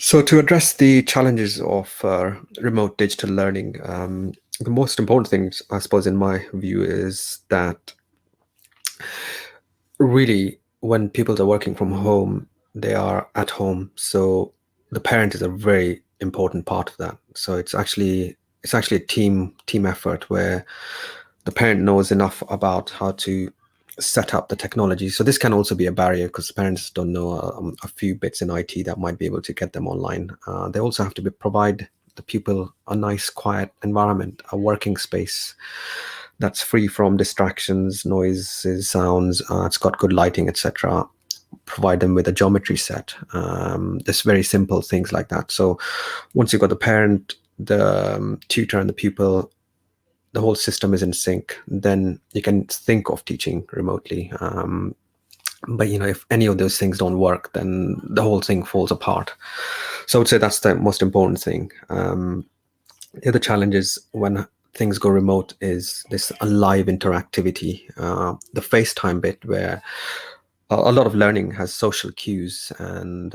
So, to address the challenges of remote digital learning, the most important thing, I suppose, in my view, is that really when people are working from home, they are at home. So, the parent is a very important part of that. So, it's actually a team effort where the parent knows enough about how to set up the technology. So this can also be a barrier because parents don't know a few bits in IT that might be able to get them online. They also have to provide the pupil a nice, quiet environment, a working space that's free from distractions, noises, sounds. It's got good lighting, etc. Provide them with a geometry set. Just very simple things like that. So once you've got the parent, the tutor, and the pupil, the whole system is in sync, then you can think of teaching remotely. But if any of those things don't work, then the whole thing falls apart. So I would say that's the most important thing. The other challenge is when things go remote is this live interactivity, the FaceTime bit, where a lot of learning has social cues. And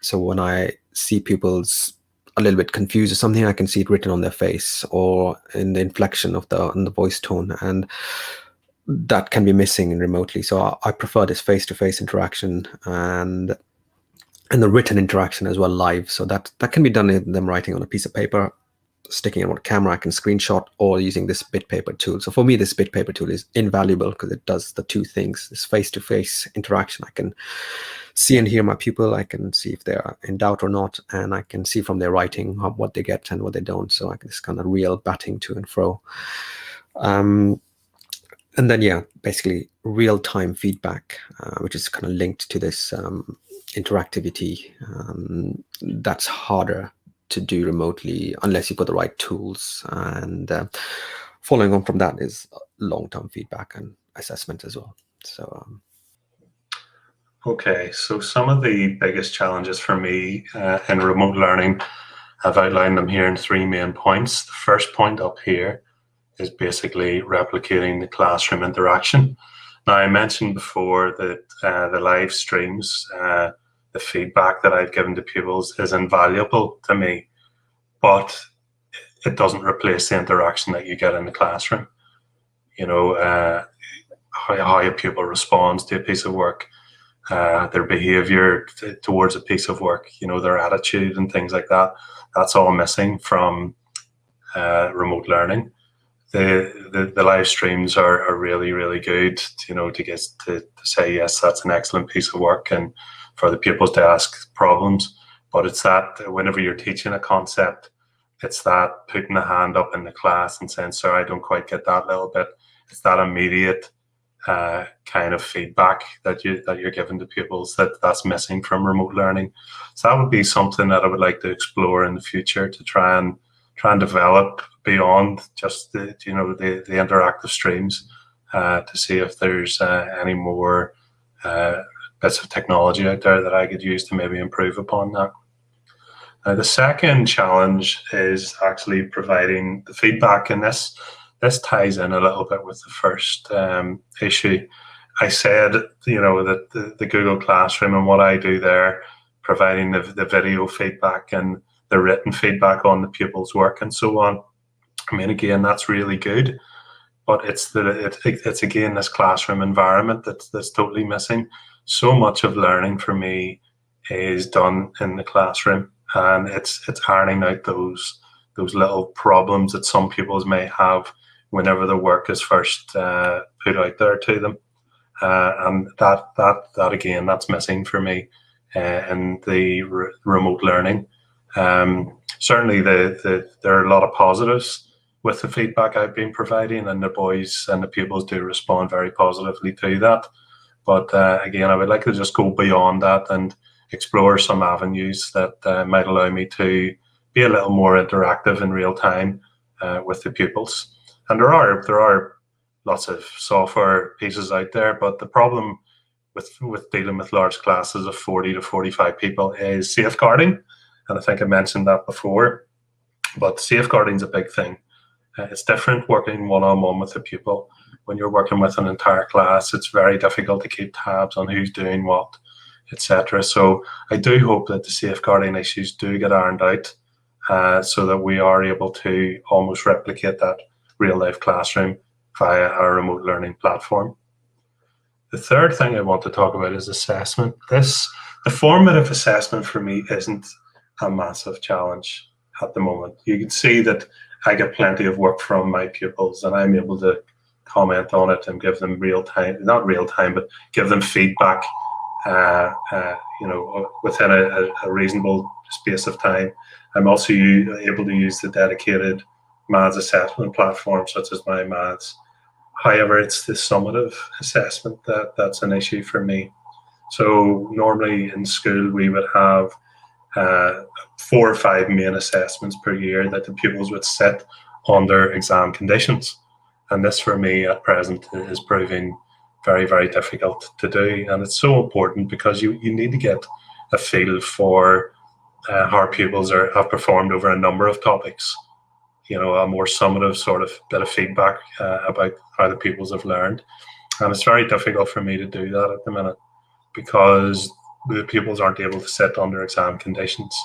so when I see pupils a little bit confused or something, I can see it written on their face or in the inflection of the voice tone, and that can be missing remotely. So I prefer this face-to-face interaction and the written interaction as well live. So that can be done in them writing on a piece of paper, sticking it on a camera. I can screenshot, or using this bit paper tool. So for me, this bit paper tool is invaluable because it does the two things: this face-to-face interaction. I can see and hear my pupil. I can see if they're in doubt or not, and I can see from their writing what they get and what they don't. So I can just kind of real batting to and fro. And then, yeah, basically real-time feedback, which is kind of linked to this interactivity. That's harder to do remotely unless you've got the right tools. And following on from that is long-term feedback and assessment as well. So, Okay, so some of the biggest challenges for me in remote learning, I've outlined them here in three main points. The first point up here is basically replicating the classroom interaction. Now, I mentioned before that the live streams, the feedback that I've given to pupils is invaluable to me, but it doesn't replace the interaction that you get in the classroom. How a pupil responds to a piece of work, their behavior towards a piece of work, their attitude and things like that. That's all missing from remote learning. The live streams are really, really good, to get to say, yes, that's an excellent piece of work, and for the pupils to ask problems. But it's that whenever you're teaching a concept, it's that putting a hand up in the class and saying, sorry, I don't quite get that little bit. It's that immediate kind of feedback that you're giving to pupils that's missing from remote learning. So that would be something that I would like to explore in the future, to try and develop beyond just the interactive streams, to see if there's any more bits of technology out there that I could use to maybe improve upon that. The second challenge is actually providing the feedback, and this ties in a little bit with the first issue. I said, that the Google Classroom and what I do there, providing the video feedback and the written feedback on the pupils' work and so on. I mean, again, that's really good, but it's again this classroom environment that's totally missing. So much of learning for me is done in the classroom, and it's ironing out those little problems that some pupils may have whenever the work is first put out there to them, and that again, that's missing for me in the remote learning. Certainly, there are a lot of positives with the feedback I've been providing, and the boys and the pupils do respond very positively to that. But again, I would like to just go beyond that and explore some avenues that might allow me to be a little more interactive in real time with the pupils. And there are lots of software pieces out there, but the problem with dealing with large classes of 40 to 45 people is safeguarding. And I think I mentioned that before, but safeguarding is a big thing. It's different working one-on-one with a pupil. When you're working with an entire class, it's very difficult to keep tabs on who's doing what. etc. So I do hope that the safeguarding issues do get ironed out, so that we are able to almost replicate that real life classroom via our remote learning platform. The third thing I want to talk about is assessment. The formative assessment for me isn't a massive challenge at the moment. You can see that I get plenty of work from my pupils, and I'm able to comment on it and give them not real time, but give them feedback, within a reasonable space of time. I'm also able to use the dedicated maths assessment platform, such as My Maths. However, it's the summative assessment that's an issue for me. So normally in school we would have 4 or 5 main assessments per year that the pupils would sit under exam conditions. And this for me at present is proving very, very difficult to do. And it's so important because you need to get a feel for how our pupils have performed over a number of topics. A more summative sort of bit of feedback about how the pupils have learned. And it's very difficult for me to do that at the minute because the pupils aren't able to sit under exam conditions.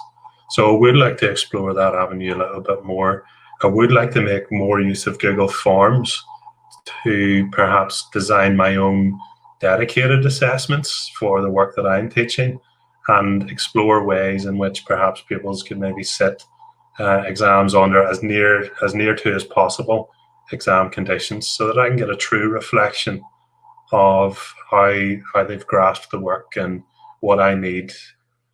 So I would like to explore that avenue a little bit more. I would like to make more use of Google Forms to perhaps design my own dedicated assessments for the work that I'm teaching, and explore ways in which perhaps pupils could maybe sit exams under as near to as possible exam conditions, so that I can get a true reflection of how they've grasped the work and what I need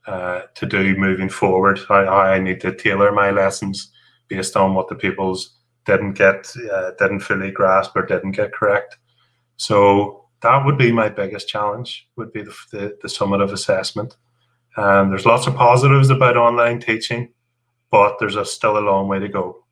to do moving forward, how I need to tailor my lessons based on what the pupils didn't fully grasp or didn't get correct. So that would be my biggest challenge, would be the summative assessment. There's lots of positives about online teaching, but there's still a long way to go.